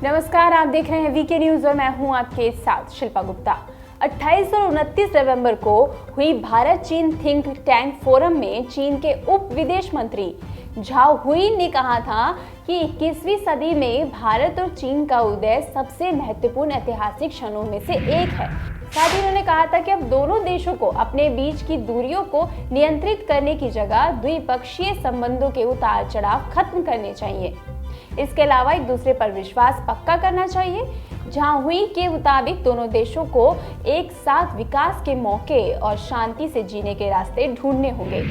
नमस्कार, आप देख रहे हैं वीके न्यूज और मैं हूं आपके साथ शिल्पा गुप्ता। 28 और 29 नवंबर को हुई भारत चीन थिंक टैंक फोरम में चीन के उप विदेश मंत्री झाओ हुई ने कहा था कि 21वीं सदी में भारत और चीन का उदय सबसे महत्वपूर्ण ऐतिहासिक क्षणों में से एक है। साथ ही उन्होंने कहा था कि अब दोनों देशों को अपने बीच की दूरियों को नियंत्रित करने की जगह द्विपक्षीय संबंधों के उतार चढ़ाव खत्म करने चाहिए। इसके अलावा एक दूसरे पर विश्वास पक्का करना चाहिए। झाओ हुई के मुताबिक दोनों देशों को एक साथ विकास के मौके और शांति से जीने के रास्ते ढूंढने होंगे।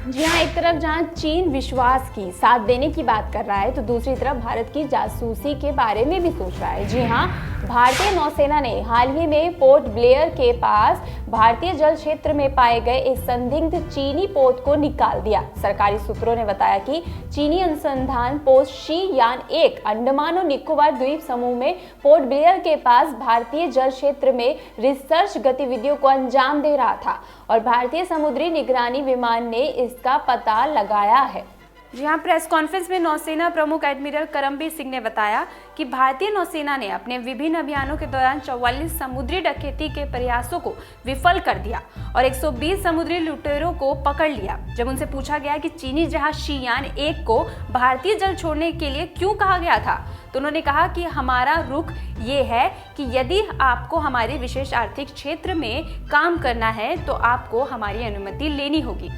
जी हाँ, एक तरफ जहाँ चीन विश्वास की साथ देने की बात कर रहा है तो दूसरी तरफ भारत की जासूसी के बारे में भी सोच रहा है। जी हाँ, भारतीय नौसेना ने हाल ही में पोर्ट ब्लेयर के पास भारतीय जल क्षेत्र में पाए गए एक संदिग्ध चीनी पोत को निकाल दिया। सरकारी सूत्रों ने बताया कि चीनी अनुसंधान पोस्ट शी यान 1 अंडमान और निकोबार द्वीप समूह में पोर्ट ब्लेयर के पास भारतीय जल क्षेत्र में रिसर्च गतिविधियों को अंजाम दे रहा था और भारतीय समुद्री निगरानी विमान ने इसका पता लगाया है। जहां प्रेस कॉन्फ्रेंस में नौसेना प्रमुख एडमिरल करमबीर सिंह ने बताया कि भारतीय नौसेना ने अपने विभिन्न अभियानों के दौरान 44 समुद्री डकैती के प्रयासों को विफल कर दिया और 120 समुद्री लुटेरों को पकड़ लिया। जब उनसे पूछा गया कि चीनी जहाज शी यान 1 को भारतीय जल छोड़ने के लिए क्यों कहा गया था, तो उन्होंने कहा कि हमारा रुख ये है कि यदि आपको हमारे विशेष आर्थिक क्षेत्र में काम करना है तो आपको हमारी अनुमति लेनी होगी।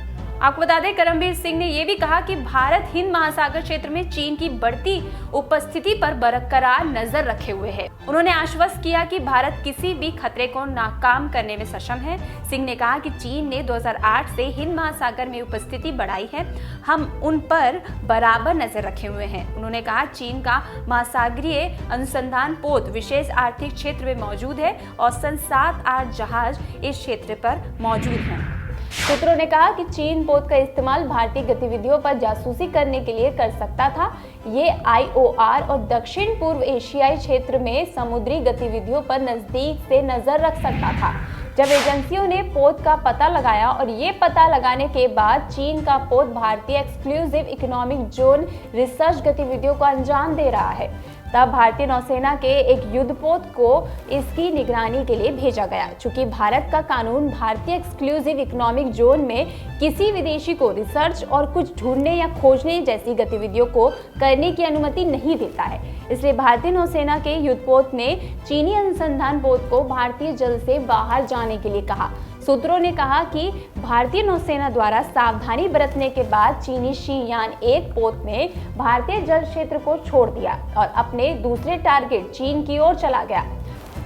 आपको बता दें, करमबीर सिंह ने यह भी कहा कि भारत हिंद महासागर क्षेत्र में चीन की बढ़ती उपस्थिति पर बरकरार नजर रखे हुए है। उन्होंने आश्वस्त किया कि भारत किसी भी खतरे को नाकाम करने में सक्षम है। सिंह ने कहा कि चीन ने 2008 से हिंद महासागर में उपस्थिति बढ़ाई है, हम उन पर बराबर नजर रखे हुए हैं। उन्होंने कहा चीन का महासागरीय अनुसंधान पोत विशेष आर्थिक क्षेत्र में मौजूद है और 7-8 जहाज इस क्षेत्र पर मौजूद हैं। सूत्रों ने कहा कि चीन पोत का इस्तेमाल भारतीय गतिविधियों पर जासूसी करने के लिए कर सकता था। ये आईओआर और दक्षिण पूर्व एशियाई क्षेत्र में समुद्री गतिविधियों पर नजदीक से नजर रख सकता था। जब एजेंसियों ने पोत का पता लगाया और ये पता लगाने के बाद चीन का पोत भारतीय एक्सक्लूसिव इकोनॉमिक जोन रिसर्च गतिविधियों को अंजाम दे रहा है, तब भारतीय नौसेना के एक युद्धपोत को इसकी निगरानी के लिए भेजा गया। चूंकि भारत का कानून भारतीय एक्सक्लूसिव इकोनॉमिक जोन में किसी विदेशी को रिसर्च और कुछ ढूंढने या खोजने जैसी गतिविधियों को करने की अनुमति नहीं देता है, इसलिए भारतीय नौसेना के युद्धपोत ने चीनी अनुसंधान पोत को भारतीय जल से बाहर जाने के लिए कहा। सूत्रों ने कहा कि भारतीय नौसेना द्वारा सावधानी बरतने के बाद चीनी शी यान 1 पोत ने भारतीय जल क्षेत्र को छोड़ दिया और अपने दूसरे टारगेट चीन की ओर चला गया।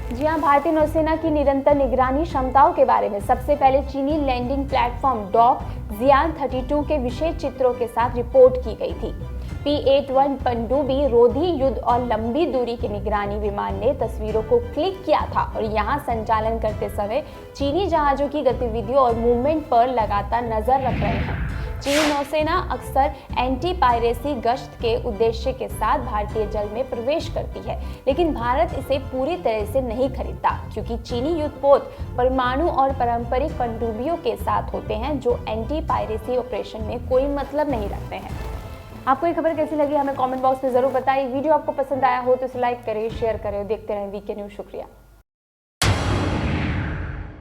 जी हां, भारतीय नौसेना की निरंतर निगरानी क्षमताओं के बारे में सबसे पहले चीनी लैंडिंग प्लेटफॉर्म डॉक जियान 32 के विशेष चित्रों के साथ रिपोर्ट की गई थी। P-81 पनडुब्बी रोधी युद्ध और लंबी दूरी के निगरानी विमान ने तस्वीरों को क्लिक किया था और यहां संचालन करते समय चीनी जहाजों की गतिविधियों और मूवमेंट पर लगातार नजर रख रहे हैं। चीनी नौसेना अक्सर एंटी पायरेसी गश्त के उद्देश्य के साथ भारतीय जल में प्रवेश करती है, लेकिन भारत इसे पूरी तरह से नहीं खरीदता क्योंकि चीनी युद्धपोत परमाणु और पारंपरिक पनडुब्बियों के साथ होते हैं जो एंटी पायरेसी ऑपरेशन में कोई मतलब नहीं रखते हैं। आपको ये खबर कैसी लगी हमें कमेंट बॉक्स में जरूर बताइए। वीडियो आपको पसंद आया हो तो इसे लाइक करें, शेयर करें। देखते रहें वीके न्यूज। शुक्रिया।